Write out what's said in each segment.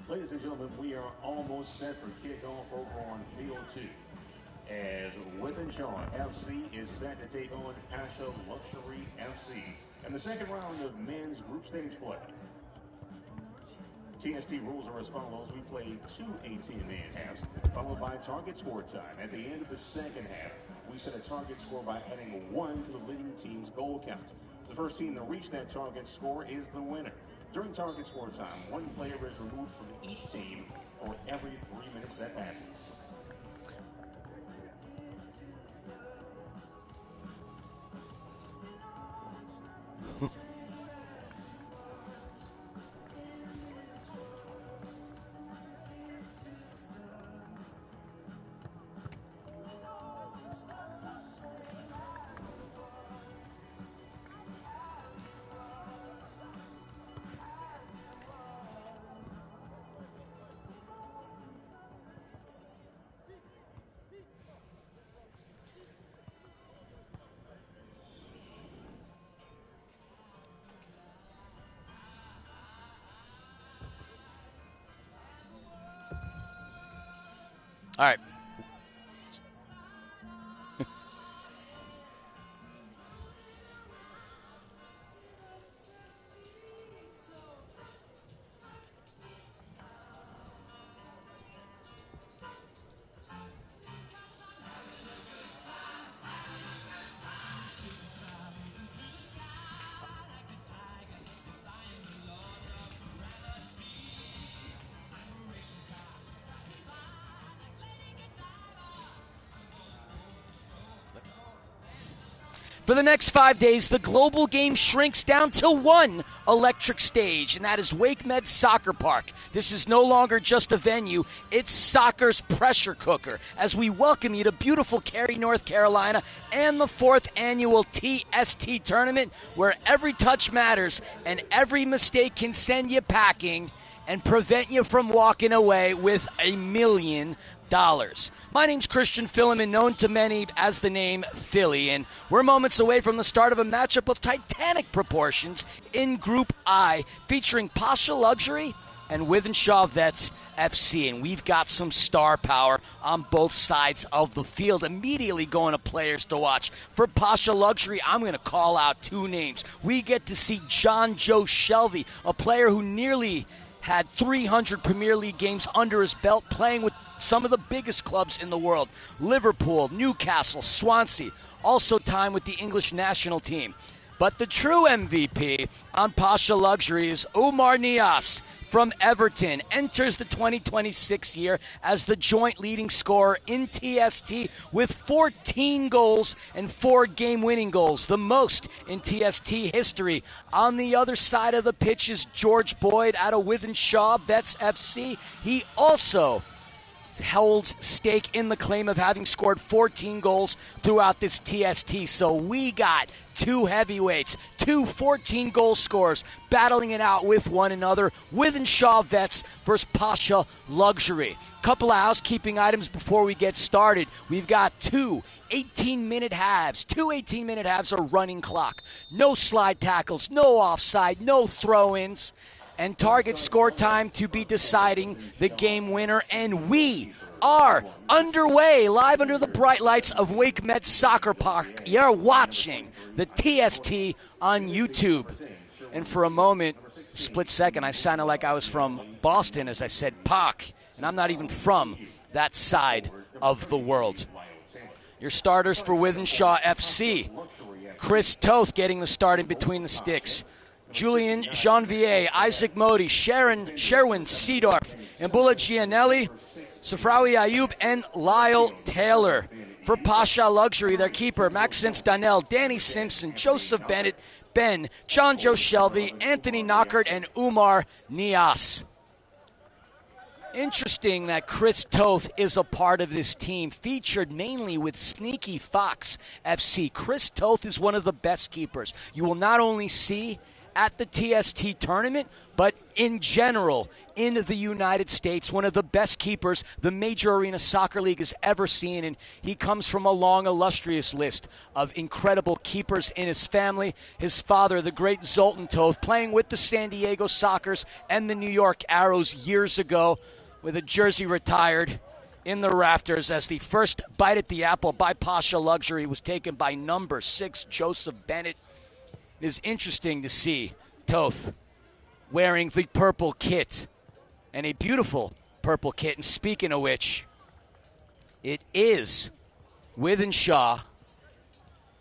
Ladies and gentlemen, we are almost set for kickoff over on field 2. As Wythenshawe FC is set to take on Pasha Luxury FC in the second round of men's group stage play. TST rules are as follows. We play 2 18-minute halves, followed by target score time. At the end of the second half, we set a target score by adding 1 to the leading team's goal count. The first team to reach that target score is the winner. During target score time, 1 player is removed from each team for every 3 minutes that passes. All right. For the next 5 days, the global game shrinks down to 1 electric stage, and that is Wake Med Soccer Park. This is no longer just a venue, it's soccer's pressure cooker, as we welcome you to beautiful Cary, North Carolina, and the 4th annual TST tournament, where every touch matters and every mistake can send you packing and prevent you from walking away with $1 million. My name's Christian Filliman, known to many as the name Philly, and we're moments away from the start of a matchup of titanic proportions in Group I, featuring Pasha Luxury and Wythenshawe Vets FC, and we've got some star power on both sides of the field. Immediately going to players to watch. For Pasha Luxury, I'm going to call out 2 names. We get to see John Joe Shelby, a player who nearly had 300 Premier League games under his belt, playing with some of the biggest clubs in the world: Liverpool, Newcastle, Swansea, also time with the English national team. But the true MVP on Pasha Luxury is Oumar Niasse from Everton. Enters the 2026 year as the joint leading scorer in TST with 14 goals and 4 game-winning goals, the most in TST history. On the other side of the pitch is George Boyd out of Wythenshawe Vets FC. He also holds stake in the claim of having scored 14 goals throughout this TST. So we got 2 heavyweights, 2 14-goal scorers battling it out with one another. Wythenshawe Vets versus Pasha Luxury. Couple of housekeeping items before we get started. We've got 2 18-minute halves. 2 18-minute halves are running clock. No slide tackles, no offside, no throw-ins, and target score time to be deciding the game winner. And we are underway, live under the bright lights of Wake Med Soccer Park. You're watching the TST on YouTube. And for a moment, split second, I sounded like I was from Boston as I said Park, and I'm not even from that side of the world. Your starters for Wythenshawe FC: Chris Toth getting the start in between the sticks. Julian Janvier, Isaac Modi, Sherwin Seedorf, Mbula Gianelli, Safrawi Ayub, and Lyle Taylor. For Pasha Luxury, their keeper, Maxence Donnell, Danny Simpson, Joseph Bennett, Ben, John Joe Shelby, Anthony Knockert, and Oumar Niasse. Interesting that Chris Toth is a part of this team, featured mainly with Sneaky Fox FC. Chris Toth is one of the best keepers you will not only see at the TST tournament, but in general, in the United States, one of the best keepers the Major Arena Soccer League has ever seen, and he comes from a long, illustrious list of incredible keepers in his family. His father, the great Zoltan Toth, playing with the San Diego Sockers and the New York Arrows years ago, with a jersey retired in the rafters as the first bite at the apple by Pasha Luxury was taken by number 6, Joseph Bennett. It is interesting to see Toth wearing the purple kit, and a beautiful purple kit. And speaking of which, it is Wythenshawe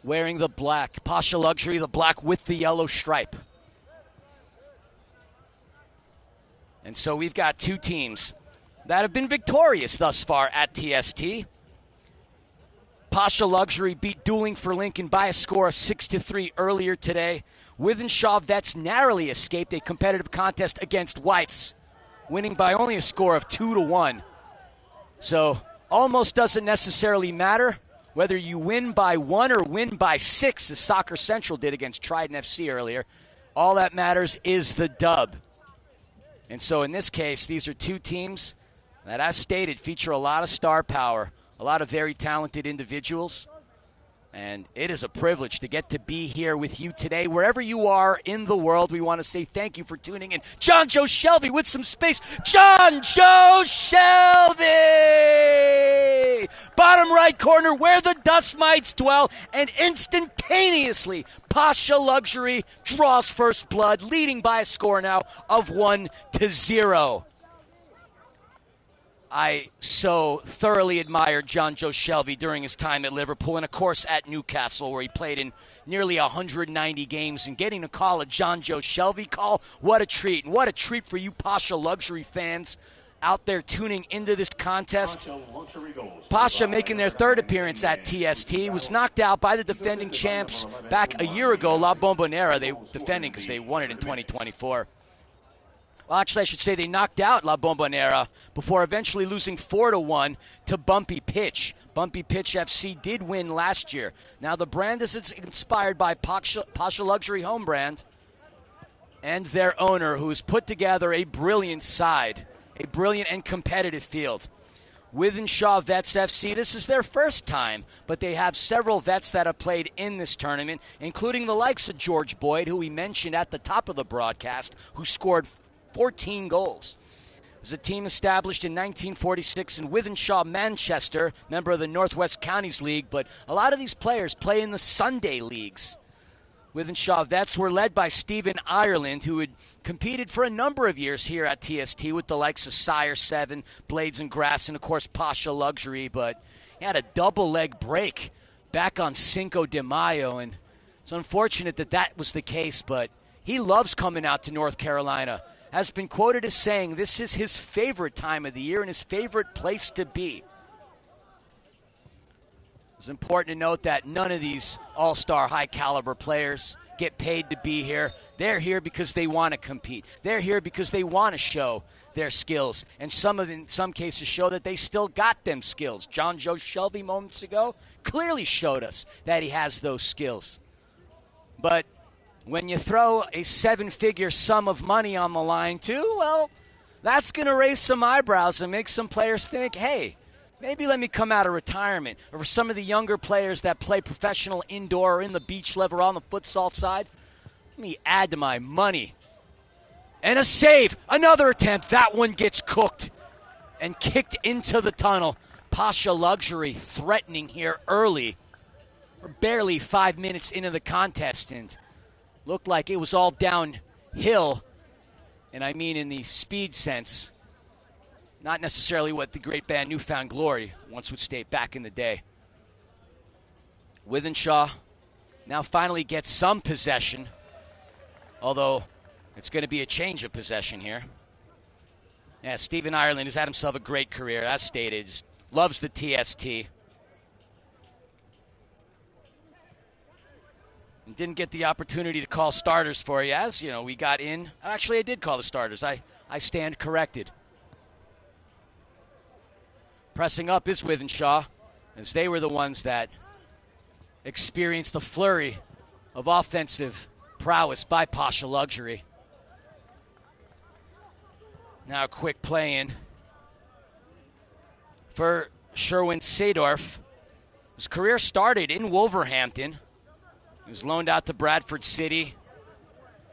wearing the black. Pasha Luxury, the black with the yellow stripe. And so we've got two teams that have been victorious thus far at TST. Pasha Luxury beat Dueling for Lincoln by a score of 6-3 earlier today. Wythenshawe Vets narrowly escaped a competitive contest against Weiss, winning by only a score of 2-1. So almost doesn't necessarily matter whether you win by 1 or win by 6, as Soccer Central did against Trident FC earlier. All that matters is the dub. And so in this case, these are two teams that, as stated, feature a lot of star power, a lot of very talented individuals. And it is a privilege to get to be here with you today. Wherever you are in the world, we want to say thank you for tuning in. John Joe Shelby with some space. John Joe Shelby! Bottom right corner where the dust mites dwell. And instantaneously, Pasha Luxury draws first blood, leading by a score now of 1-0. I so thoroughly admired John Joe Shelby during his time at Liverpool and, of course, at Newcastle, where he played in nearly 190 games. And getting to call a John Joe Shelby call, what a treat. And what a treat for you Pasha Luxury fans out there tuning into this contest. Pasha, making their third appearance at TST, was knocked out by the defending champs back a year ago, La Bombonera. They defending because they won it in 2024. Well, actually, I should say they knocked out La Bombonera before eventually losing 4-1 to Bumpy Pitch. Bumpy Pitch FC did win last year. Now, the brand is inspired by Pasha Luxury Home Brand and their owner, who's put together a brilliant side, a brilliant and competitive field. Wythenshawe Vets FC, this is their first time, but they have several vets that have played in this tournament, including the likes of George Boyd, who we mentioned at the top of the broadcast, who scored 14 goals. It was a team established in 1946 in Wythenshawe, Manchester, member of the Northwest Counties League, but a lot of these players play in the Sunday leagues. Wythenshawe Vets were led by Stephen Ireland, who had competed for a number of years here at TST with the likes of Sire 7, Blades and Grass, and of course Pasha Luxury, but he had a double leg break back on Cinco de Mayo, and it's unfortunate that that was the case, but he loves coming out to North Carolina. Has been quoted as saying this is his favorite time of the year and his favorite place to be. It's important to note that none of these all-star high-caliber players get paid to be here. They're here because they want to compete. They're here because they want to show their skills, and some of them, in some cases, show that they still got them skills. John Joe Shelby moments ago clearly showed us that he has those skills. But when you throw a 7-figure sum of money on the line, too, well, that's going to raise some eyebrows and make some players think, hey, maybe let me come out of retirement. Or for some of the younger players that play professional indoor or in the beach level or on the futsal side, let me add to my money. And a save, another attempt. That one gets cooked and kicked into the tunnel. Pasha Luxury threatening here early. We're barely 5 minutes into the contest, and looked like it was all downhill, and I mean in the speed sense, not necessarily what the great band Newfound Glory once would state back in the day. Wythenshawe now finally gets some possession, although it's going to be a change of possession here. Yeah, Stephen Ireland, who's had himself a great career, as stated, loves the TST. Didn't get the opportunity to call starters for you, as you know, we got in. Actually, I did call the starters. I stand corrected. Pressing up is Wythenshawe, as they were the ones that experienced the flurry of offensive prowess by Pasha Luxury. Now a quick play in for Sherwin Seedorf. His career started in Wolverhampton. He was loaned out to Bradford City.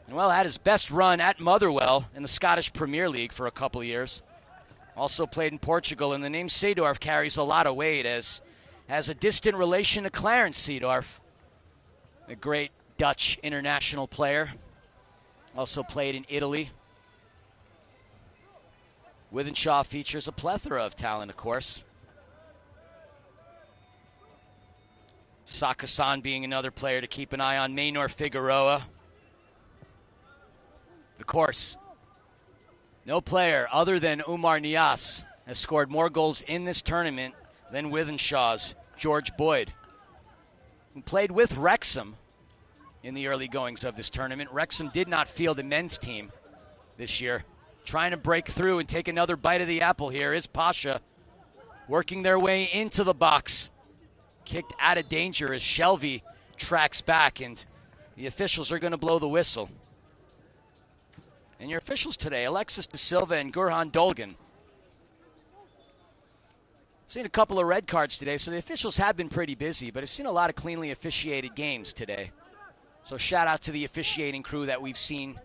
And, well, had his best run at Motherwell in the Scottish Premier League for a couple of years. Also played in Portugal, and the name Seedorf carries a lot of weight as has a distant relation to Clarence Seedorf, a great Dutch international player. Also played in Italy. Wythenshawe features a plethora of talent, of course. Sakasan being another player to keep an eye on. Maynor Figueroa. Of course, no player other than Umar Niasse has scored more goals in this tournament than Wythenshawe's George Boyd, who played with Wrexham in the early goings of this tournament. Wrexham did not field a men's team this year. Trying to break through and take another bite of the apple here is Pasha, working their way into the box. Kicked out of danger as Shelby tracks back, and the officials are going to blow the whistle. And your officials today, Alexis De Silva and Gurhan Dolgan. I've seen a couple of red cards today, so the officials have been pretty busy, but I've seen a lot of cleanly officiated games today. So shout out to the officiating crew that we've seen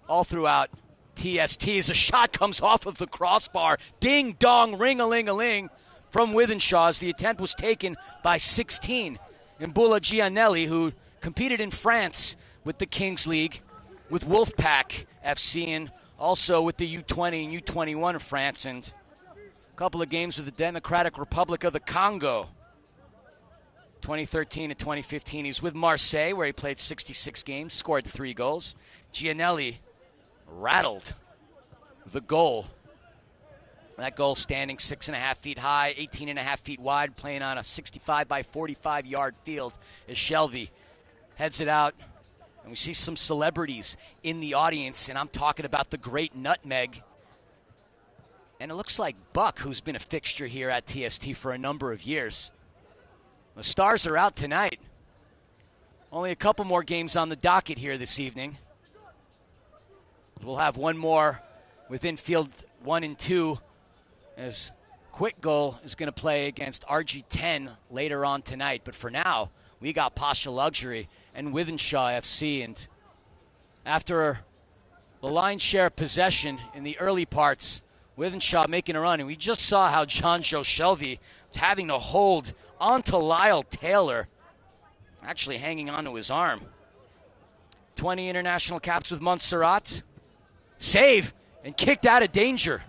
all throughout TST as a shot comes off of the crossbar. Ding dong, ring-a-ling-a-ling from Wythenshawe as the attempt was taken by 16. Mbula Gianelli, who competed in France with the Kings League, with Wolfpack FC, and also with the U20 and U21 of France, and a couple of games with the Democratic Republic of the Congo. 2013 and 2015, he's with Marseille, where he played 66 games, scored 3 goals. Gianelli rattled the goal. That goal standing 6.5 feet high, 18.5 feet wide, playing on a 65 by 45 yard field as Shelby heads it out. And we see some celebrities in the audience, and I'm talking about the great Nutmeg. And it looks like Buck, who's been a fixture here at TST for a number of years. The Stars are out tonight. Only a couple more games on the docket here this evening. We'll have one more within field 1 and 2 as Quick Goal is going to play against RG10 later on tonight. But for now, we got Pasha Luxury and Wythenshawe FC. And after the lion's share of possession in the early parts, Wythenshawe making a run. And we just saw how John Joe Shelby was having to hold onto Lyle Taylor, actually hanging onto his arm. 20 international caps with Montserrat. Save and kicked out of danger.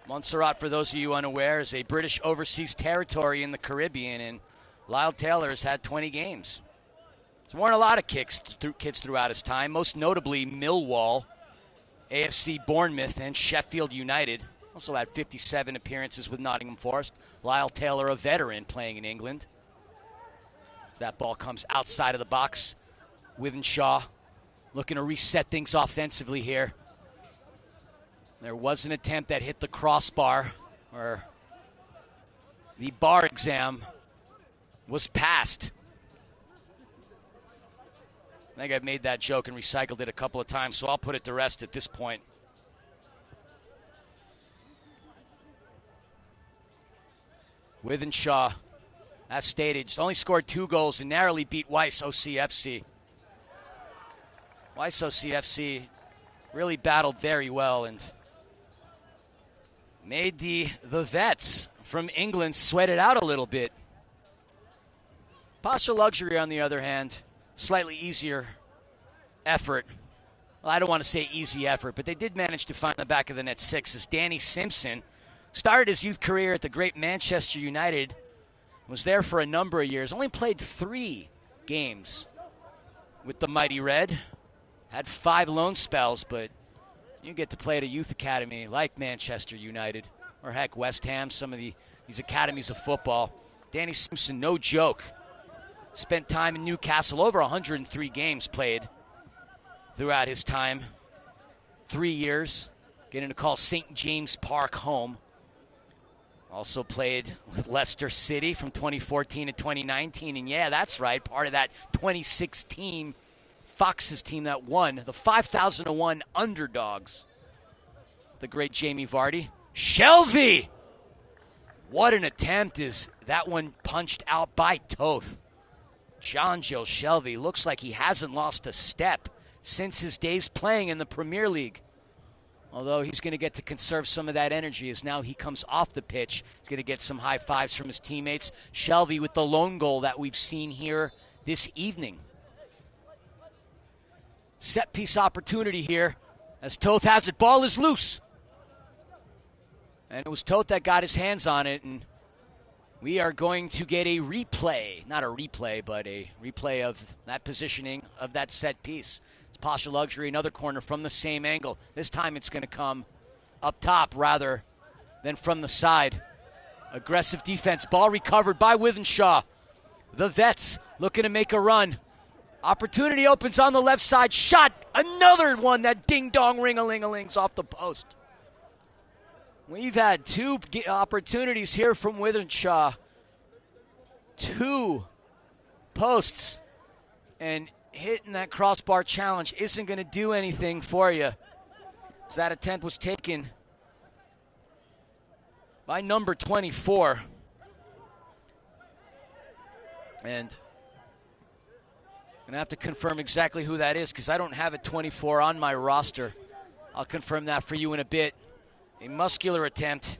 Montserrat, for those of you unaware, is a British overseas territory in the Caribbean, and Lyle Taylor has had 20 games. There weren't a lot of kids throughout his time, most notably Millwall, AFC Bournemouth, and Sheffield United. Also had 57 appearances with Nottingham Forest. Lyle Taylor, a veteran, playing in England. That ball comes outside of the box. Wythenshawe looking to reset things offensively here. There was an attempt that hit the crossbar, or the bar exam was passed. I think I've made that joke and recycled it a couple of times, so I'll put it to rest at this point. Wythenshawe, as stated, just only scored 2 goals and narrowly beat Weiss OCFC. Weiss OCFC really battled very well and made the vets from England sweat it out a little bit. Pasha Luxury, on the other hand, slightly easier effort. Well, I don't want to say easy effort, but they did manage to find the back of the net 6 as Danny Simpson started his youth career at the great Manchester United, was there for a number of years, only played 3 games with the Mighty Red, had 5 loan spells, but you get to play at a youth academy like Manchester United or, heck, West Ham, some of these academies of football. Danny Simpson, no joke. Spent time in Newcastle, over 103 games played throughout his time. 3 years, getting to call St. James Park home. Also played with Leicester City from 2014 to 2019. And yeah, that's right, part of that 2016 Fox's team that won, the 5,001 underdogs. The great Jamie Vardy. Shelvey! What an attempt. Is that one punched out by Toth. John Joe Shelvey looks like he hasn't lost a step since his days playing in the Premier League. Although he's going to get to conserve some of that energy as now he comes off the pitch. He's going to get some high fives from his teammates. Shelvey with the lone goal that we've seen here this evening. Set piece opportunity here as Toth has it. Ball is loose. And it was Toth that got his hands on it. And we are going to get a replay. Not a replay, but a replay of that positioning of that set piece. Pasha Luxury, another corner from the same angle. This time it's going to come up top rather than from the side. Aggressive defense. Ball recovered by Wythenshawe. The Vets looking to make a run. Opportunity opens on the left side. Shot. Another one that ding-dong ring-a-ling-a-lings off the post. We've had two opportunities here from Wythenshawe. Two posts. And hitting that crossbar challenge isn't going to do anything for you. So that attempt was taken by number 24. And I'm going to have to confirm exactly who that is because I don't have a 24 on my roster. I'll confirm that for you in a bit. A muscular attempt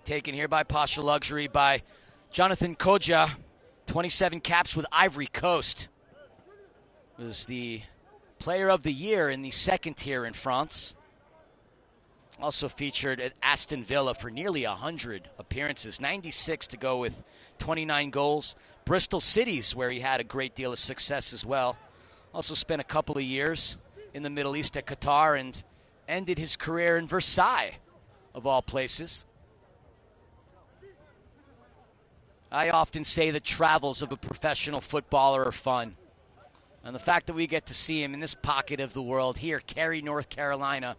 taken here by Pasha Luxury by Jonathan Koja. 27 caps with Ivory Coast. Was the player of the year in the second tier in France. Also featured at Aston Villa for nearly 100 appearances. 96 to go with 29 goals. Bristol Cities, where he had a great deal of success as well. Also spent a couple of years in the Middle East at Qatar and ended his career in Versailles, of all places. I often say the travels of a professional footballer are fun. And the fact that we get to see him in this pocket of the world here, Cary, North Carolina,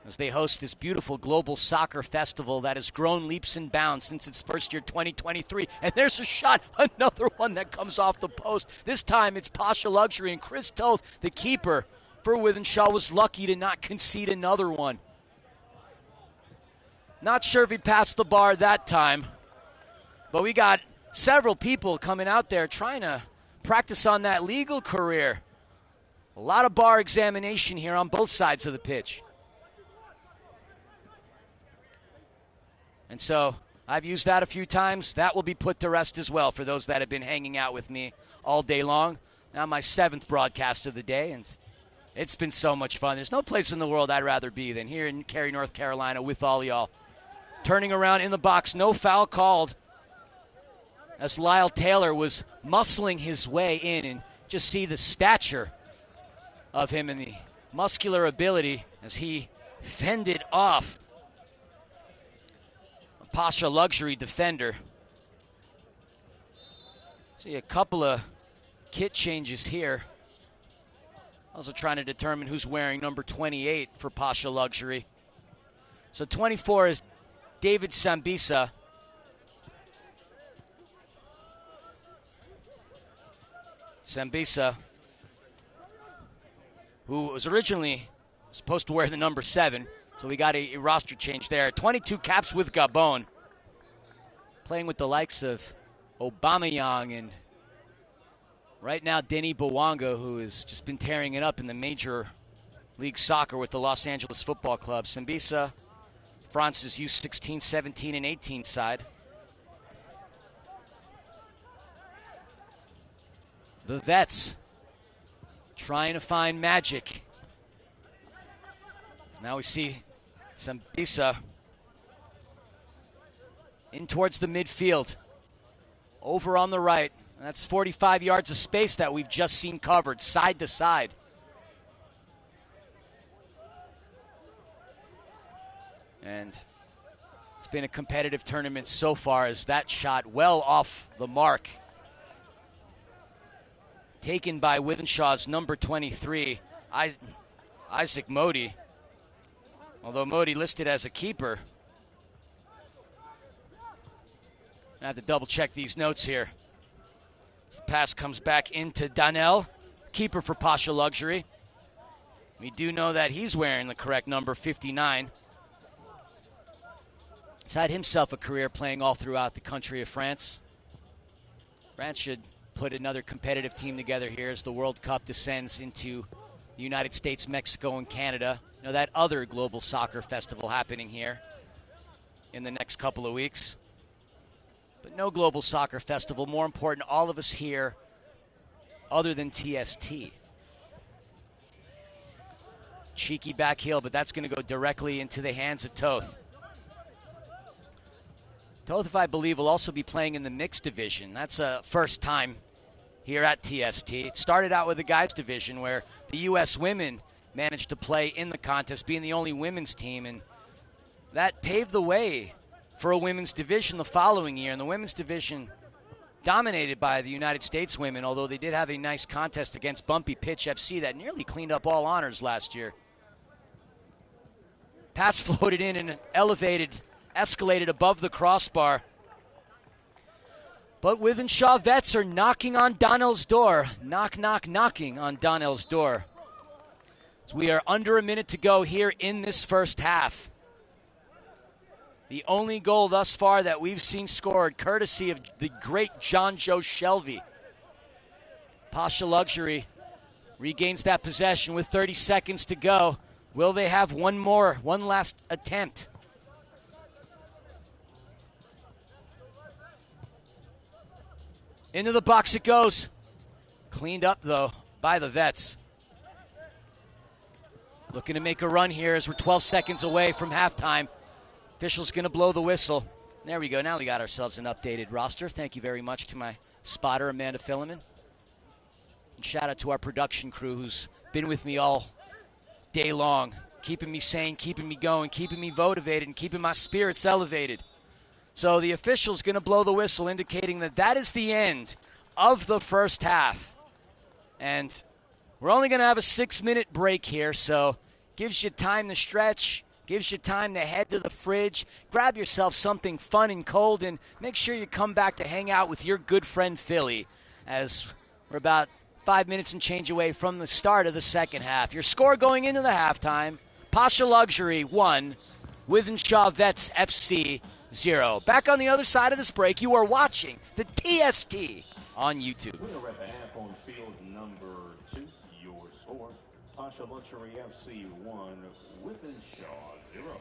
as they host this beautiful global soccer festival that has grown leaps and bounds since its first year, 2023. And there's a shot, another one that comes off the post. This time it's Pasha Luxury, and Chris Toth, the keeper for Wythenshawe, was lucky to not concede another one. Not sure if he passed the bar that time, but we got several people coming out there trying to practice on that legal career. A lot of bar examination here on both sides of the pitch. And so I've used that a few times. That will be put to rest as well for those that have been hanging out with me all day long. Now my 7th broadcast of the day, and it's been so much fun. There's no place in the world I'd rather be than here in Cary, North Carolina with all y'all. Turning around in the box, no foul called, as Lyle Taylor was muscling his way in, and just see the stature of him and the muscular ability as he fended off a Pasha Luxury defender. See a couple of kit changes here. Also trying to determine who's wearing number 28 for Pasha Luxury. So 24 is David Sambisa. Sambisa, who was originally supposed to wear the number 7, so we got a roster change there. 22 caps with Gabon, playing with the likes of Aubameyang and right now Denis Bouanga, who has just been tearing it up in the Major League Soccer with the Los Angeles Football Club. Sambisa, France's U16, 17, and 18 side. The Vets trying to find magic. Now we see Sambisa in towards the midfield. Over on the right. That's 45 yards of space that we've just seen covered, side to side. And it's been a competitive tournament so far as that shot well off the mark. Taken by Wythenshawe's number 23, Isaac Modi. Although Modi listed as a keeper. I have to double check these notes here. The pass comes back into Donnell, keeper for Pasha Luxury. We do know that he's wearing the correct number, 59. He's had himself a career playing all throughout the country of France. France should put another competitive team together here as the World Cup descends into the United States, Mexico, and Canada. You know, that other global soccer festival happening here in the next couple of weeks. But no global soccer festival more important to all of us here other than TST. Cheeky back heel, but that's going to go directly into the hands of Toth. Toth, I believe, will also be playing in the mixed division. That's a first time here at TST. It started out with the guys division where the U.S. women managed to play in the contest, being the only women's team, and that paved the way for a women's division the following year. And the women's division dominated by the United States women, although they did have a nice contest against Bumpy Pitch FC that nearly cleaned up all honors last year. Pass floated in and escalated above the crossbar. But Wythenshawe Vets are knocking on Donnell's door. Knocking on Donnell's door. So we are under a minute to go here in this first half. The only goal thus far that we've seen scored, courtesy of the great John Joe Shelby. Pasha Luxury regains that possession with 30 seconds to go. Will they have one last attempt? Into the box it goes. Cleaned up, though, by the Vets. Looking to make a run here as we're 12 seconds away from halftime. Official's going to blow the whistle. There we go. Now we got ourselves an updated roster. Thank you very much to my spotter, Amanda Filliman. And shout out to our production crew who's been with me all day long, keeping me sane, keeping me going, keeping me motivated, and keeping my spirits elevated. So the official's going to blow the whistle, indicating that that is the end of the first half. And we're only going to have a 6-minute break here, so gives you time to stretch, gives you time to head to the fridge, grab yourself something fun and cold, and make sure you come back to hang out with your good friend Philly, as we're about 5 minutes and change away from the start of the second half. Your score going into the halftime, Pasha Luxury 1, Wythenshawe Vets FC 0. Back on the other side of this break, you are watching the TST on YouTube. We are at the half on field number 2. Your score, Pasha Luxury FC 1, Wythenshawe 0.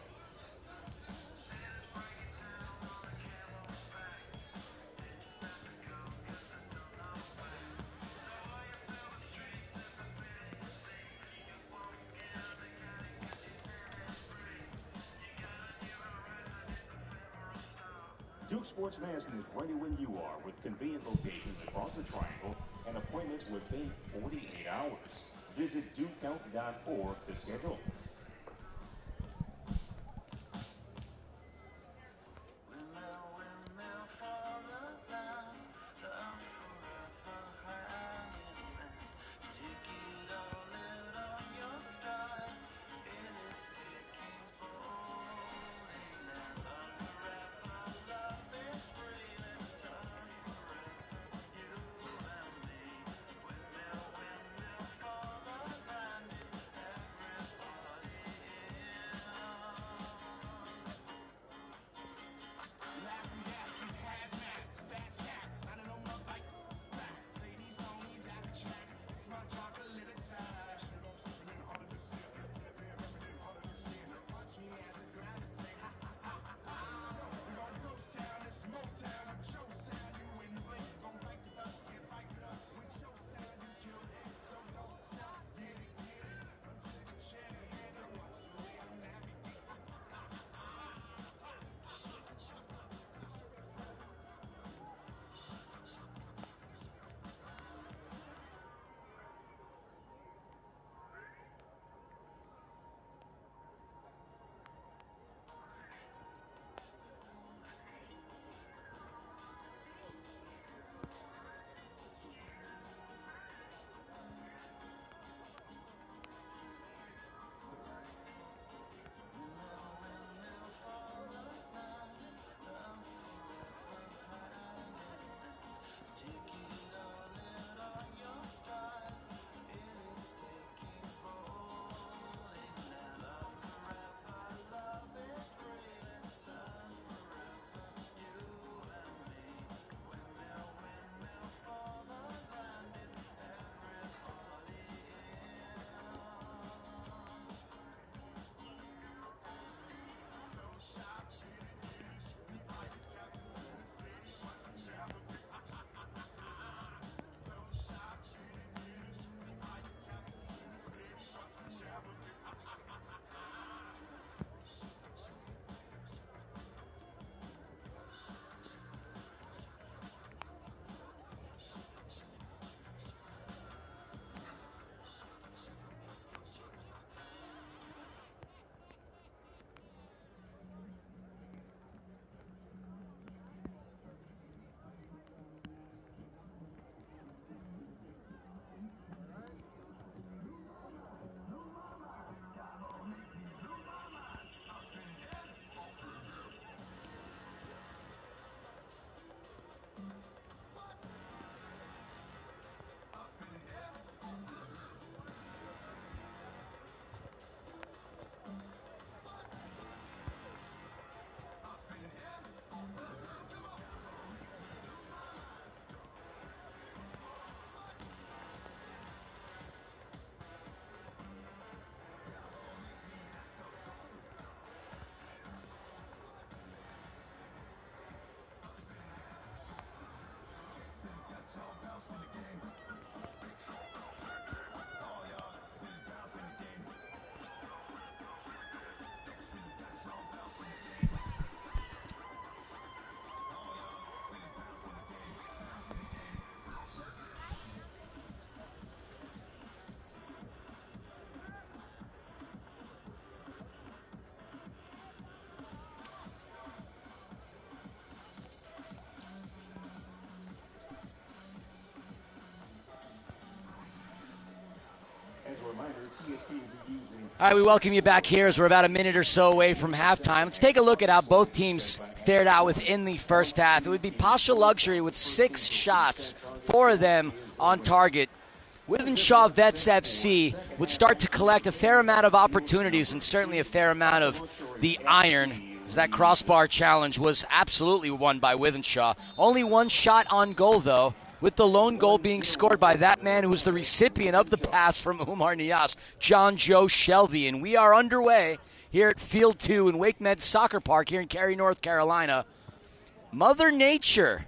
Duke Sports Madison is ready when you are, with convenient locations across the triangle and appointments within 48 hours. Visit dukehealth.org to schedule. All right, we welcome you back here as we're about a minute or so away from halftime. Let's take a look at how both teams fared out within the first half. It would be Pasha Luxury with 6 shots, 4 of them on target. Wythenshawe Vets FC would start to collect a fair amount of opportunities and certainly a fair amount of the iron. As that crossbar challenge was absolutely won by Wythenshawe. Only 1 shot on goal, though, with the lone goal being scored by that man who was the recipient of the pass from Umar Nias, John Joe Shelby. And we are underway here at Field 2 in Wake Med Soccer Park here in Cary, North Carolina. Mother Nature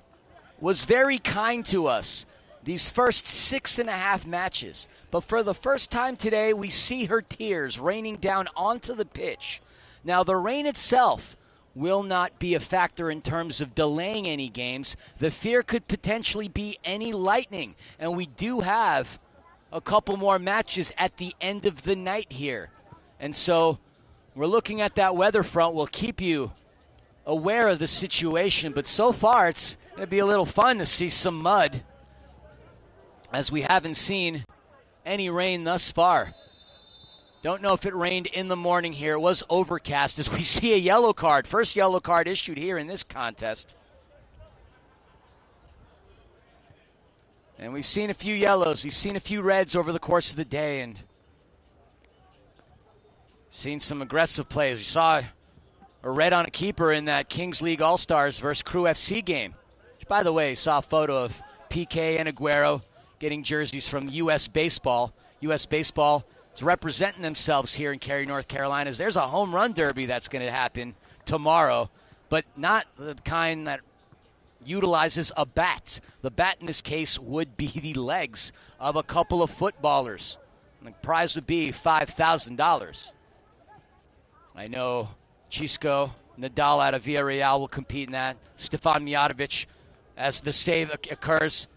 was very kind to us these first 6.5 matches. But for the first time today, we see her tears raining down onto the pitch. Now, the rain itself will not be a factor in terms of delaying any games. The fear could potentially be any lightning. And we do have a couple more matches at the end of the night here. And so we're looking at that weather front. We'll keep you aware of the situation. But so far, it's going to be a little fun to see some mud, as we haven't seen any rain thus far. Don't know if it rained in the morning here. It was overcast as we see a yellow card. First yellow card issued here in this contest. And we've seen a few yellows. We've seen a few reds over the course of the day. And seen some aggressive plays. We saw a red on a keeper in that Kings League All-Stars versus Crew FC game. Which, by the way, saw a photo of PK and Aguero getting jerseys from U.S. Baseball. U.S. Baseball is representing themselves here in Cary, North Carolina. There's a home run derby that's going to happen tomorrow, but not the kind that utilizes a bat. The bat in this case would be the legs of a couple of footballers. And the prize would be $5,000. I know Chisco Nadal out of Villarreal will compete in that. Stefan Mijatovic, as the save occurs.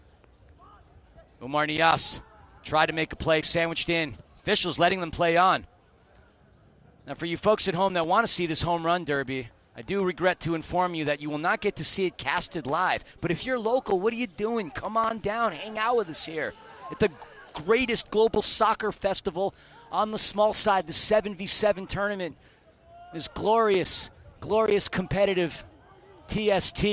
Umar Nias tried to make a play, sandwiched in. Officials letting them play on. Now, for you folks at home that want to see this home run derby, I do regret to inform you that you will not get to see it casted live. But if you're local, what are you doing? Come on down. Hang out with us here at the greatest global soccer festival on the small side, the 7v7 tournament. This glorious, glorious competitive TST.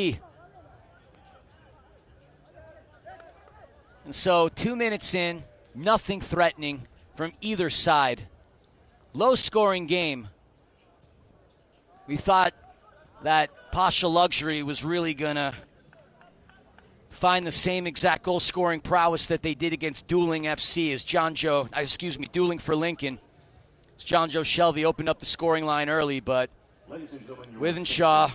And so 2 minutes in, nothing threatening from either side. Low-scoring game. We thought that Pasha Luxury was really going to find the same exact goal-scoring prowess that they did against Dueling FC as Dueling for Lincoln. As John Joe Shelby opened up the scoring line early, but Wythenshawe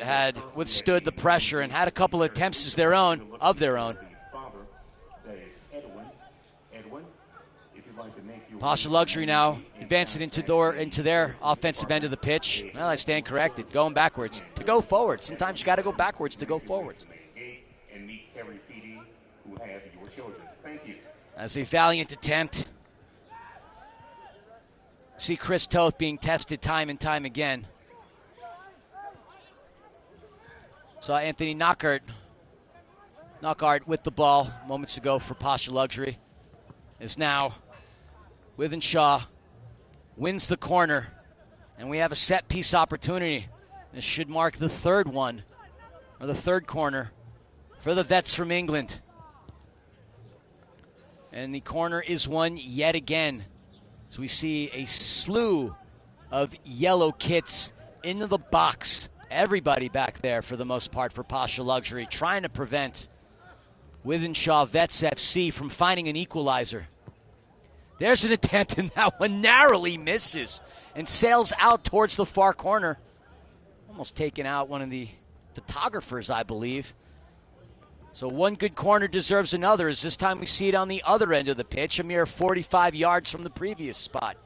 had withstood the pressure and had a couple of attempts of their own. Pasha Luxury now advancing into their offensive end of the pitch. Well, I stand corrected. Going backwards to go forward. Sometimes you got to go backwards to go forwards. As a valiant attempt. See Chris Toth being tested time and time again. Saw Anthony Knockart with the ball moments ago for Pasha Luxury. Is now Wythenshawe wins the corner, and we have a set-piece opportunity. This should mark the third one, or the third corner, for the Vets from England. And the corner is won yet again. So we see a slew of yellow kits into the box. Everybody back there, for the most part, for Pasha Luxury, trying to prevent Wythenshawe Vets FC from finding an equalizer. There's an attempt, and that one narrowly misses and sails out towards the far corner. Almost taking out one of the photographers, I believe. So one good corner deserves another, as this time we see it on the other end of the pitch, a mere 45 yards from the previous spot.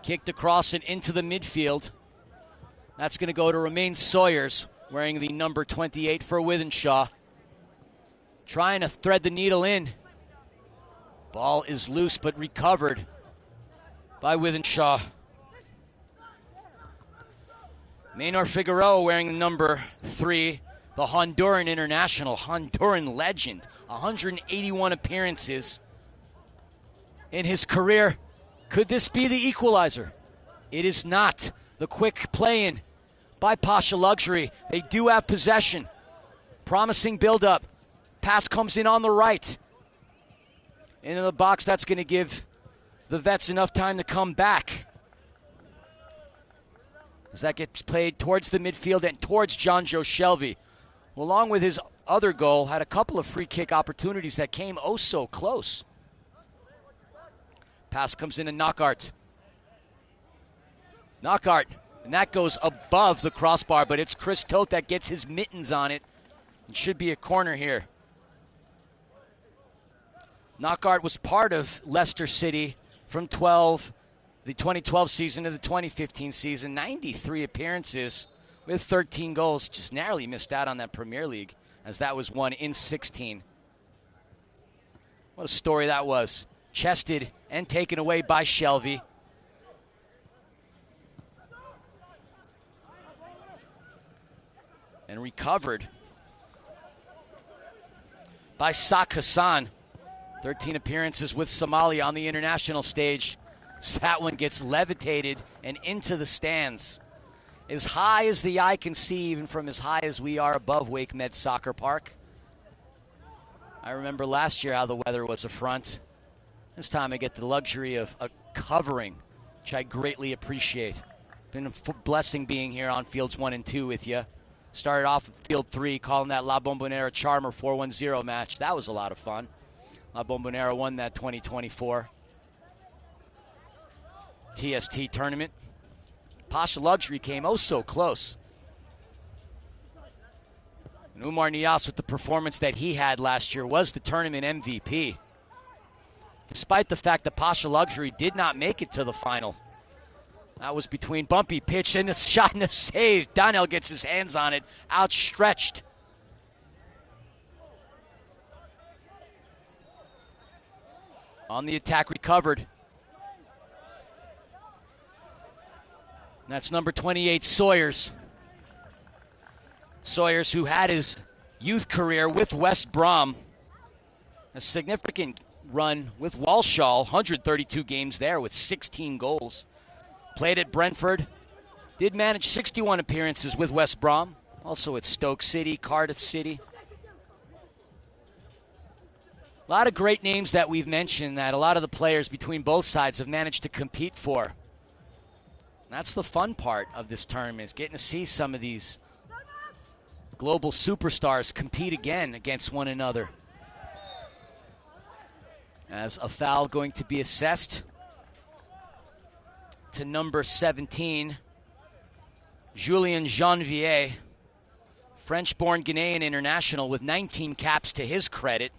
Kicked across and into the midfield. That's going to go to Romain Sawyers, wearing the number 28 for Wythenshawe. Trying to thread the needle in. Ball is loose but recovered by Wythenshawe. Maynor Figueroa wearing the number 3 the Honduran international, Honduran legend, 181 appearances in his career. Could this be the equalizer? It is not. The quick play-in by Pasha Luxury. They do have possession. Promising build-up. Pass comes in on the right. Into the box, that's going to give the Vets enough time to come back. As that gets played towards the midfield and towards Jonjo Shelvey, who, along with his other goal, had a couple of free kick opportunities that came oh so close. Pass comes in to Knockaert. Knockaert, and that goes above the crossbar, but it's Chris Toth that gets his mittens on it. It should be a corner here. Knockaert was part of Leicester City from the 2012 season to the 2015 season. 93 appearances with 13 goals. Just narrowly missed out on that Premier League, as that was won in 16. What a story that was. Chested and taken away by Shelvey. And recovered by Sak Hassan. 13 appearances with Somalia on the international stage. So that one gets levitated and into the stands. As high as the eye can see, even from as high as we are above Wake Med Soccer Park. I remember last year how the weather was a front. This time I get the luxury of a covering, which I greatly appreciate. Been a blessing being here on Fields 1 and 2 with you. Started off with Field 3, calling that La Bombonera Charmer 4-1-0 match. That was a lot of fun. La Bombonera won that 2024 TST tournament. Pasha Luxury came oh so close. And Umar Nias, with the performance that he had last year, was the tournament MVP. Despite the fact that Pasha Luxury did not make it to the final. That was between bumpy pitch and a shot and a save. Donnell gets his hands on it, outstretched. On the attack, recovered. That's number 28, Sawyers. Sawyers, who had his youth career with West Brom. A significant run with Walsall, 132 games there with 16 goals. Played at Brentford. Did manage 61 appearances with West Brom. Also at Stoke City, Cardiff City. A lot of great names that we've mentioned that a lot of the players between both sides have managed to compete for. And that's the fun part of this tournament, is getting to see some of these global superstars compete again against one another. As a foul going to be assessed to number 17, Julien Janvier, French-born Ghanaian international with 19 caps to his credit.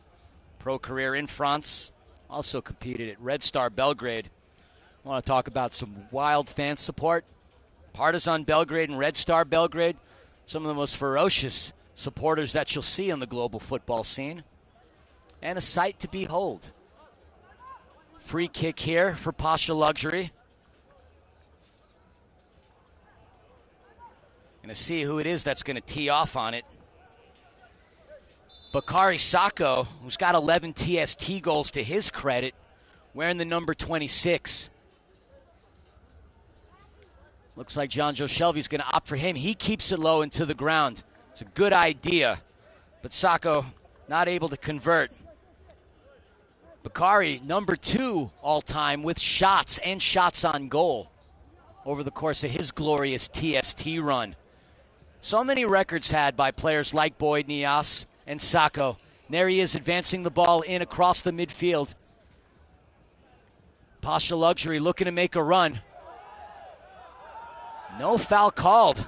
Pro career in France, also competed at Red Star Belgrade. I want to talk about some wild fan support. Partizan Belgrade and Red Star Belgrade, some of the most ferocious supporters that you'll see on the global football scene. And a sight to behold. Free kick here for Pasha Luxury. Going to see who it is that's going to tee off on it. Bakari Sacco, who's got 11 TST goals to his credit, wearing the number 26. Looks like Jonjo Shelvey's going to opt for him. He keeps it low and to the ground. It's a good idea, but Sacco not able to convert. Bakari, number 2 all-time with shots and shots on goal over the course of his glorious TST run. So many records had by players like Boyd Nias and Sacco. There he is, advancing the ball in across the midfield. Pasha Luxury looking to make a run. No foul called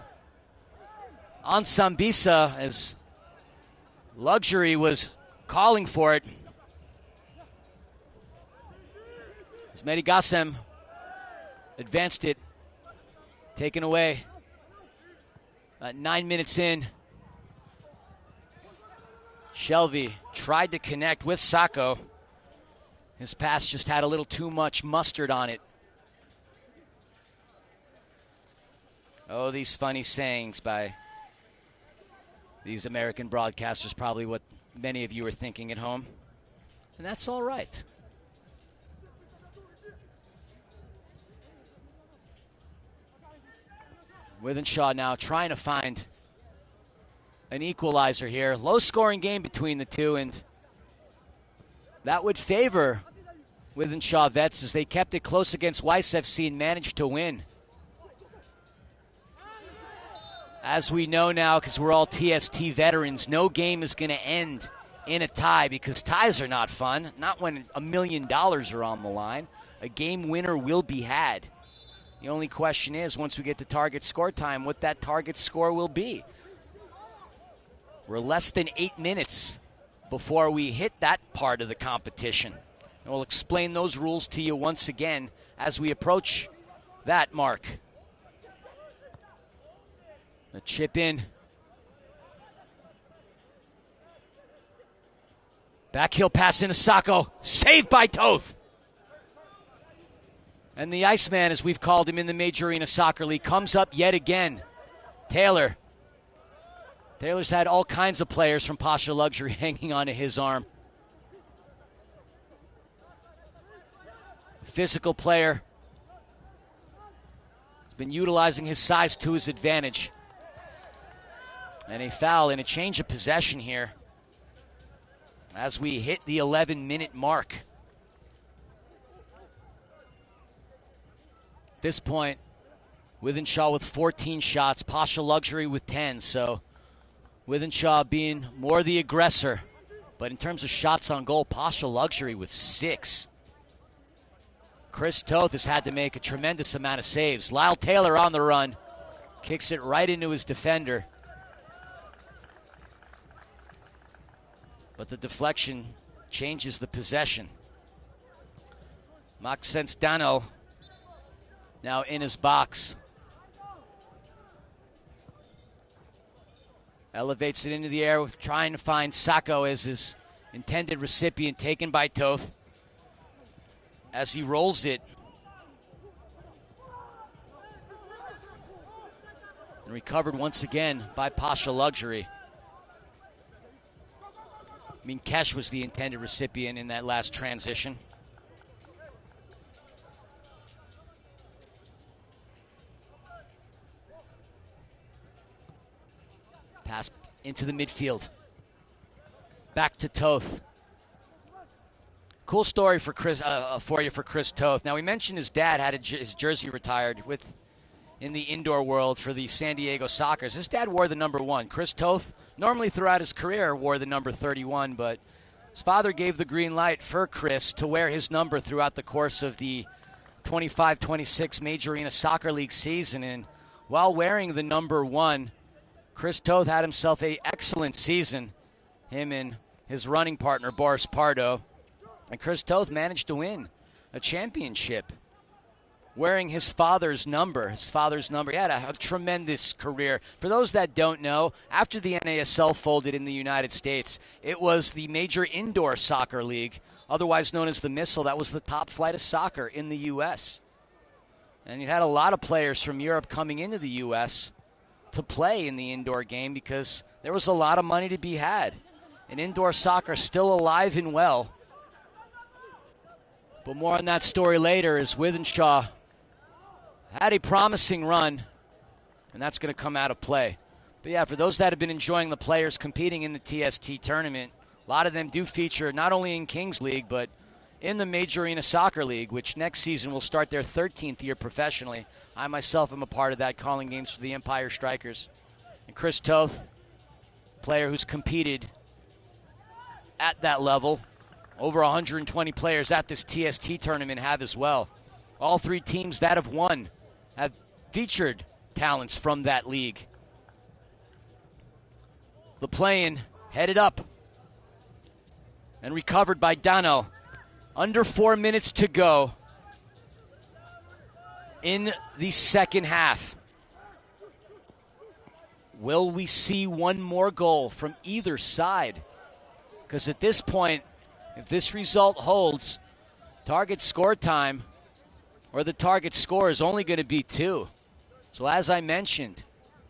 on Sambisa, as Luxury was calling for it. As Mehdi Gassem advanced it, taken away. 9 minutes in. Shelvey tried to connect with Sacco. His pass just had a little too much mustard on it. Oh, these funny sayings by these American broadcasters, probably what many of you are thinking at home. And that's all right. Wythenshawe now trying to find an equalizer here. Low-scoring game between the two, and that would favor Wythenshawe Vets as they kept it close against Weiss FC and managed to win. As we know now, because we're all TST veterans, no game is going to end in a tie because ties are not fun. Not when $1 million are on the line. A game winner will be had. The only question is, once we get to target score time, what that target score will be. We're less than 8 minutes before we hit that part of the competition. And we'll explain those rules to you once again as we approach that mark. The chip in. Backheel pass into Sacco. Saved by Toth. And the Iceman, as we've called him in the Major Arena Soccer League, comes up yet again. Taylor. Taylor's had all kinds of players from Pasha Luxury hanging onto his arm. Physical player. He's been utilizing his size to his advantage. And a foul and a change of possession here as we hit the 11-minute mark. At this point, Wythenshawe with 14 shots, Pasha Luxury with 10, so Wythenshawe being more the aggressor. But in terms of shots on goal, Pasha Luxury with 6. Chris Toth has had to make a tremendous amount of saves. Lyle Taylor on the run, kicks it right into his defender. But the deflection changes the possession. Maxence Dano now in his box. Elevates it into the air, trying to find Sacco as his intended recipient, taken by Toth. As he rolls it. And recovered once again by Pasha Luxury. I mean, Kesh was the intended recipient in that last transition. Pass into the midfield. Back to Toth. Cool story for Chris, for Chris Toth. Now, we mentioned his dad had his jersey retired in the indoor world for the San Diego Sockers. His dad wore the number 1. Chris Toth, normally throughout his career, wore the number 31, but his father gave the green light for Chris to wear his number throughout the course of the 25-26 Major Arena Soccer League season. And while wearing the number 1, Chris Toth had himself an excellent season, him and his running partner, Boris Pardo. And Chris Toth managed to win a championship wearing his father's number. He had a tremendous career. For those that don't know, after the NASL folded in the United States, it was the Major Indoor Soccer League, otherwise known as the Missile, that was the top flight of soccer in the U.S. And you had a lot of players from Europe coming into the U.S. to play in the indoor game because there was a lot of money to be had. And indoor soccer still alive and well. But more on that story later as Wythenshawe had a promising run, and that's going to come out of play. But yeah, for those that have been enjoying the players competing in the TST tournament, a lot of them do feature not only in Kings League, but in the Major Arena Soccer League, which next season will start their 13th year professionally. I myself am a part of that, calling games for the Empire Strikers. And Chris Toth, player who's competed at that level. Over 120 players at this TST tournament have as well. All 3 teams that have won have featured talents from that league. The play-in headed up and recovered by Dano. Under 4 minutes to go in the second half. Will we see one more goal from either side? Because at this point, if this result holds, target score time, or the target score is only going to be 2. So as I mentioned,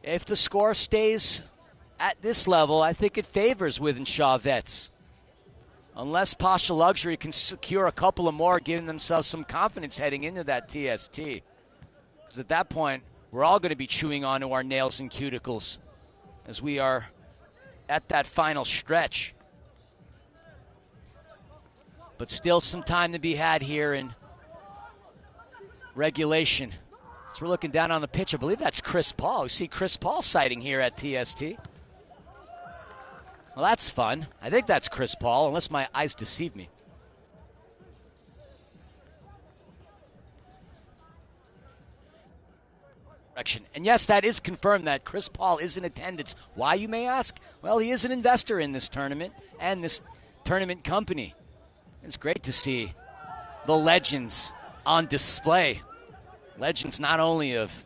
if the score stays at this level, I think it favors Wythenshawe Vets. Unless Pasha Luxury can secure a couple of more, giving themselves some confidence heading into that TST. Because at that point, we're all going to be chewing onto our nails and cuticles as we are at that final stretch. But still some time to be had here in regulation. As we're looking down on the pitch, I believe that's Chris Paul. We see Chris Paul sighting here at TST. Well, that's fun. I think that's Chris Paul, unless my eyes deceive me. And yes, that is confirmed that Chris Paul is in attendance. Why, you may ask? Well, he is an investor in this tournament and this tournament company. It's great to see the legends on display. Legends not only of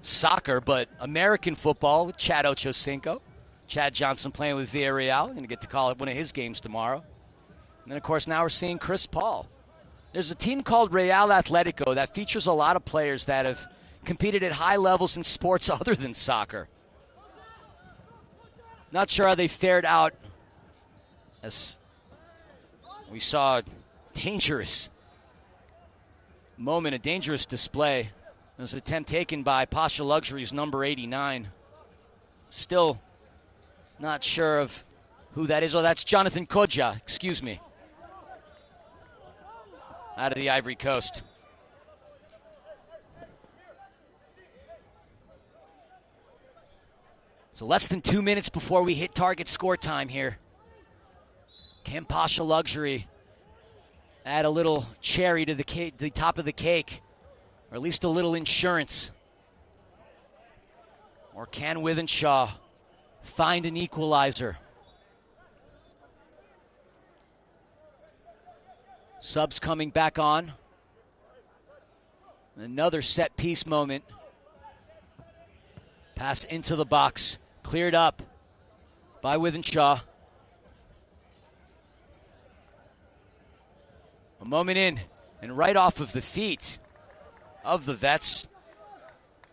soccer, but American football with Chad Ochocinco. Chad Johnson playing with Villarreal. Going to get to call it one of his games tomorrow. And then, of course, now we're seeing Chris Paul. There's a team called Real Atletico that features a lot of players that have competed at high levels in sports other than soccer. Not sure how they fared out, as we saw a dangerous moment, a dangerous display. It was an attempt taken by Pasha Luxury's number 89. Still not sure of who that is. Oh, that's Jonathan Kodja, excuse me, out of the Ivory Coast. So less than 2 minutes before we hit target score time here. Can Pasha Luxury add a little cherry to the top of the cake, or at least a little insurance? Or can Wythenshawe find an equalizer? Subs coming back on. Another set piece moment. Pass into the box. Cleared up by Wythenshawe. A moment in, and right off of the feet of the Vets.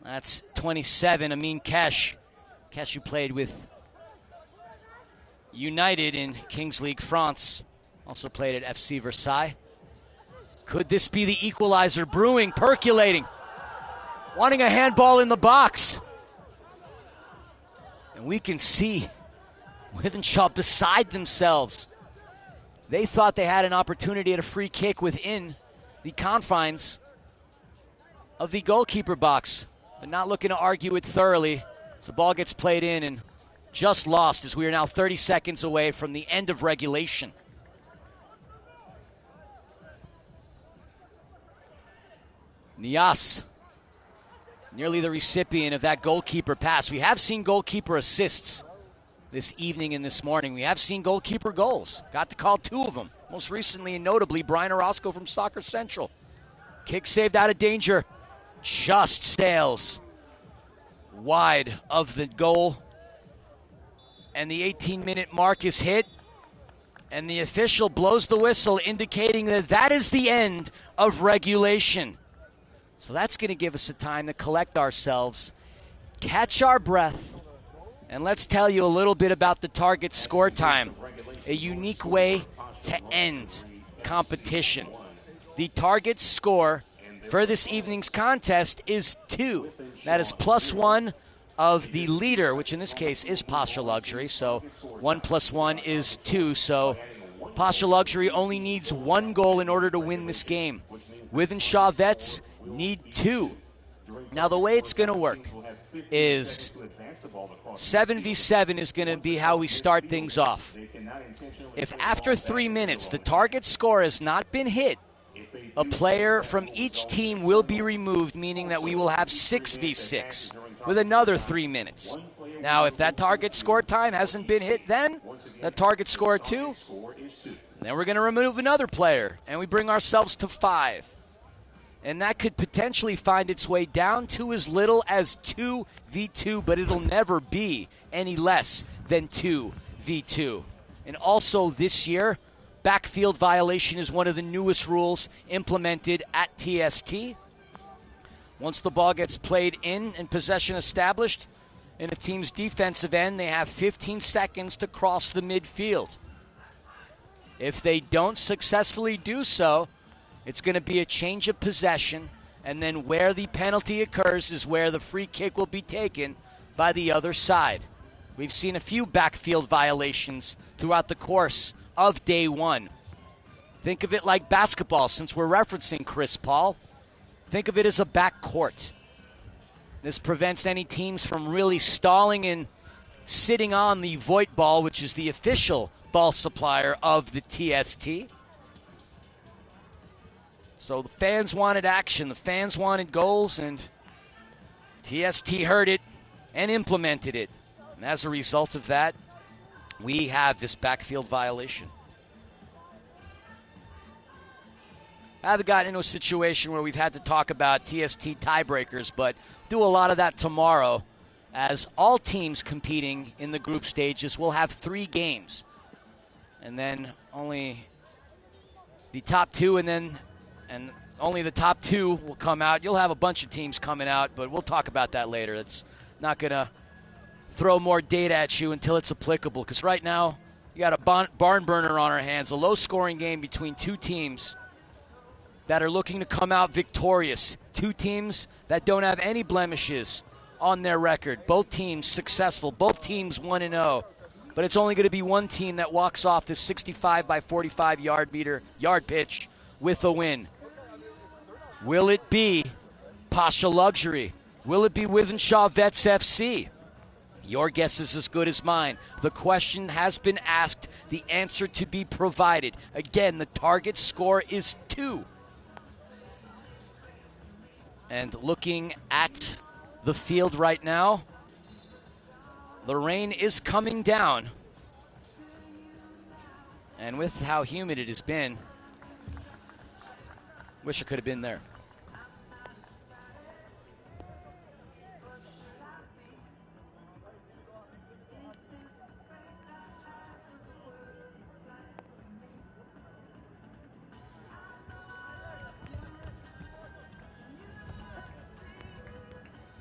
That's 27, Amin Kesh. Kesh, who played with United in Kings League France. Also played at FC Versailles. Could this be the equalizer? Brewing, percolating. Wanting a handball in the box. And we can see Wythenshawe beside themselves. They thought they had an opportunity at a free kick within the confines of the goalkeeper box, but not looking to argue it thoroughly. So the ball gets played in and just lost, as we are now 30 seconds away from the end of regulation. Nias, nearly the recipient of that goalkeeper pass. We have seen goalkeeper assists this evening and this morning. We have seen goalkeeper goals. Got to call 2 of them. Most recently and notably, Brian Orozco from Soccer Central. Kick saved out of danger. Just sails wide of the goal. And the 18-minute mark is hit. And the official blows the whistle, indicating that that is the end of regulation. So that's going to give us a time to collect ourselves, catch our breath, and let's tell you a little bit about the target score time, a unique way to end competition. The target score for this evening's contest is 2. That is +1 of the leader, which in this case is Pasha Luxury. So 1 + 1 is 2. So Pasha Luxury only needs 1 goal in order to win this game. Wythenshawe Vets need 2. Now the way it's going to work is 7v7 is going to be how we start things off. If after 3 minutes the target score has not been hit, a player from each team will be removed, meaning that we will have 6v6 with another 3 minutes. Now if that target score time hasn't been hit then, the target score 2, then we're going to remove another player and we bring ourselves to 5. And that could potentially find its way down to as little as 2v2, but it'll never be any less than 2v2. And also this year, backfield violation is one of the newest rules implemented at TST. Once the ball gets played in and possession established, in a team's defensive end, they have 15 seconds to cross the midfield. If they don't successfully do so, it's going to be a change of possession, and then where the penalty occurs is where the free kick will be taken by the other side. We've seen a few backfield violations throughout the course of day one. Think of it like basketball, since we're referencing Chris Paul. Think of it as a backcourt. This prevents any teams from really stalling and sitting on the Voigt ball, which is the official ball supplier of the TST. So the fans wanted action, the fans wanted goals, and TST heard it and implemented it. And as a result of that, we have this backfield violation. I haven't gotten into a situation where we've had to talk about TST tiebreakers, but do a lot of that tomorrow, as all teams competing in the group stages will have 3 games. And then only the top 2, and only the top 2 will come out. You'll have a bunch of teams coming out, but we'll talk about that later. It's not going to throw more data at you until it's applicable, because right now you got a barn burner on our hands, a low-scoring game between 2 teams that are looking to come out victorious. 2 teams that don't have any blemishes on their record. Both teams successful. Both teams 1-0. But it's only going to be one team that walks off this 65 by 45 yard pitch with a win. Will it be Pasha Luxury? Will it be Wythenshawe Vets FC? Your guess is as good as mine. The question has been asked, the answer to be provided. Again, the target score is 2. And looking at the field right now, the rain is coming down. And with how humid it has been, wish I could have been there.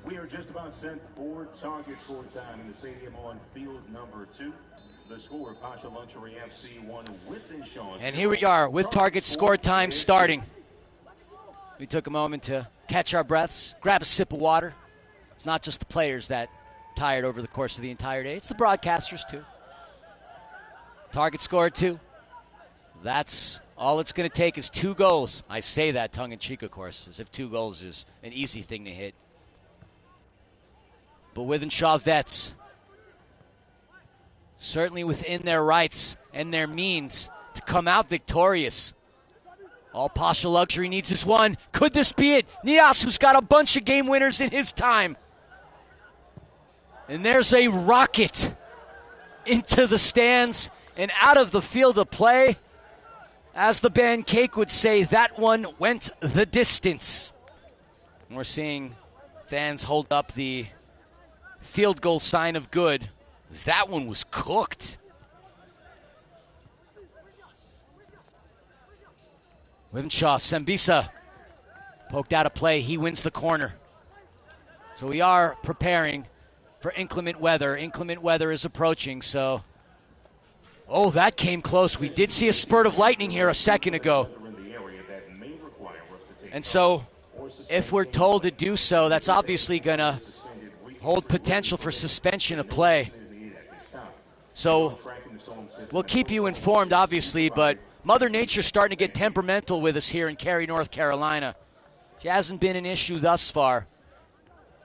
We are just about set for target score time in the stadium on field number 2. The score, Pasha Luxury FC 1, Wythenshawe. And here we are with target score time starting. We took a moment to catch our breaths, grab a sip of water. It's not just the players that tired over the course of the entire day. It's the broadcasters, too. Target score 2. That's all it's going to take is 2 goals. I say that tongue-in-cheek, of course, as if 2 goals is an easy thing to hit. But Wythenshawe Vets, certainly within their rights and their means to come out victorious. All Pasha Luxury needs is 1. Could this be it? Nias, who's got a bunch of game winners in his time. And there's a rocket into the stands and out of the field of play. As the band Cake would say, that one went the distance. And we're seeing fans hold up the field goal sign of good, as that one was cooked. Wythenshawe, Sembisa poked out a play. He wins the corner. So we are preparing for inclement weather. Inclement weather is approaching, so... Oh, that came close. We did see a spurt of lightning here a second ago. And so, if we're told to do so, that's obviously going to hold potential for suspension of play. So we'll keep you informed, obviously, but Mother Nature's starting to get temperamental with us here in Cary, North Carolina. She hasn't been an issue thus far.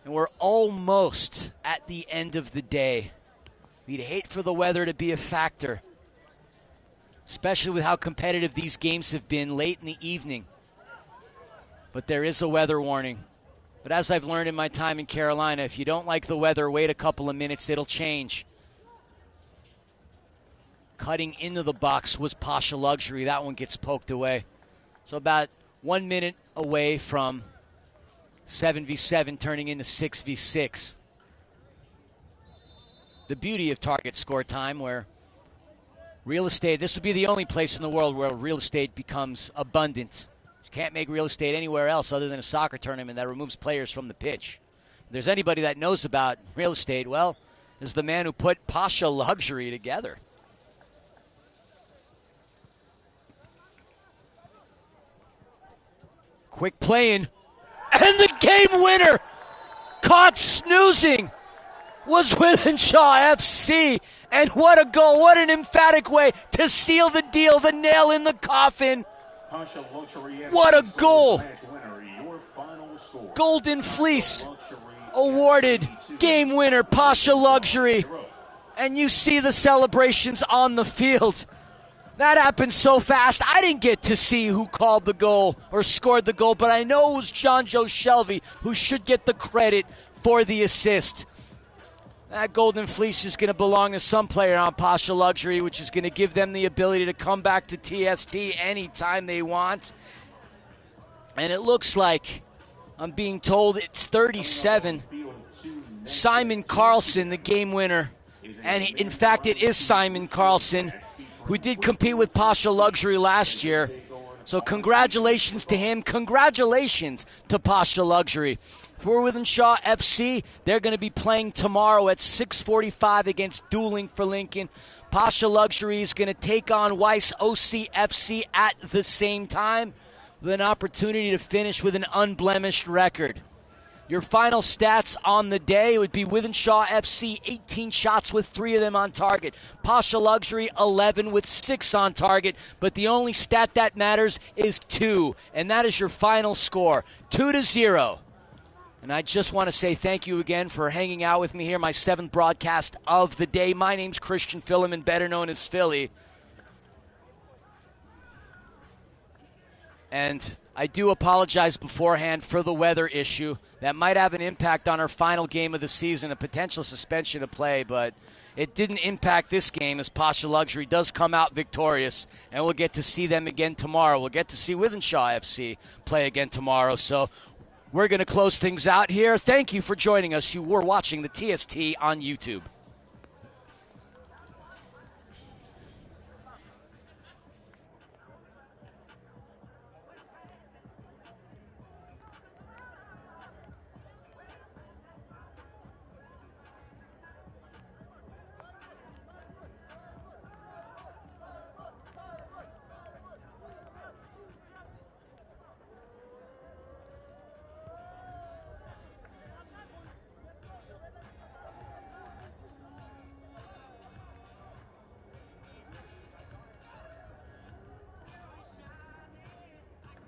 And we're almost at the end of the day. We'd hate for the weather to be a factor, especially with how competitive these games have been late in the evening. But there is a weather warning. But as I've learned in my time in Carolina, if you don't like the weather, wait a couple of minutes, it'll change. Cutting into the box was Pasha Luxury. That one gets poked away. So about 1 minute away from 7v7 turning into 6v6. The beauty of target score time, where real estate, this would be the only place in the world where real estate becomes abundant. You can't make real estate anywhere else other than a soccer tournament that removes players from the pitch. there's anybody that knows about real estate, well, is the man who put Pasha Luxury together. Quick playing, and the game winner, caught snoozing, was Wythenshawe FC. And what a goal, what an emphatic way to seal the deal, the nail in the coffin. What a goal. Golden Fleece awarded, game winner, Pasha Luxury. And you see the celebrations on the field. That happened so fast, I didn't get to see who called the goal or scored the goal, but I know it was John Joe Shelby who should get the credit for the assist. That Golden Fleece is going to belong to some player on Pasha Luxury, which is going to give them the ability to come back to TST anytime they want. And it looks like, I'm being told, it's 37. Simon Carlson, the game winner. And in fact, it is Simon Carlson, who did compete with Pasha Luxury last year. So congratulations to him. Congratulations to Pasha Luxury. For Wythenshawe FC, they're going to be playing tomorrow at 6:45 against Dueling for Lincoln. Pasha Luxury is going to take on Weiss OCFC at the same time, with an opportunity to finish with an unblemished record. Your final stats on the day would be Wythenshawe FC, 18 shots with 3 of them on target. Pasha Luxury, 11 with 6 on target. But the only stat that matters is 2, and that is your final score, 2-0. And I just want to say thank you again for hanging out with me here, my 7th broadcast of the day. My name's Christian Phileman, better known as Philly. And I do apologize beforehand for the weather issue. That might have an impact on our final game of the season, a potential suspension of play, but it didn't impact this game as Pasha Luxury does come out victorious, and we'll get to see them again tomorrow. We'll get to see Wythenshawe FC play again tomorrow. So we're going to close things out here. Thank you for joining us. You were watching the TST on YouTube.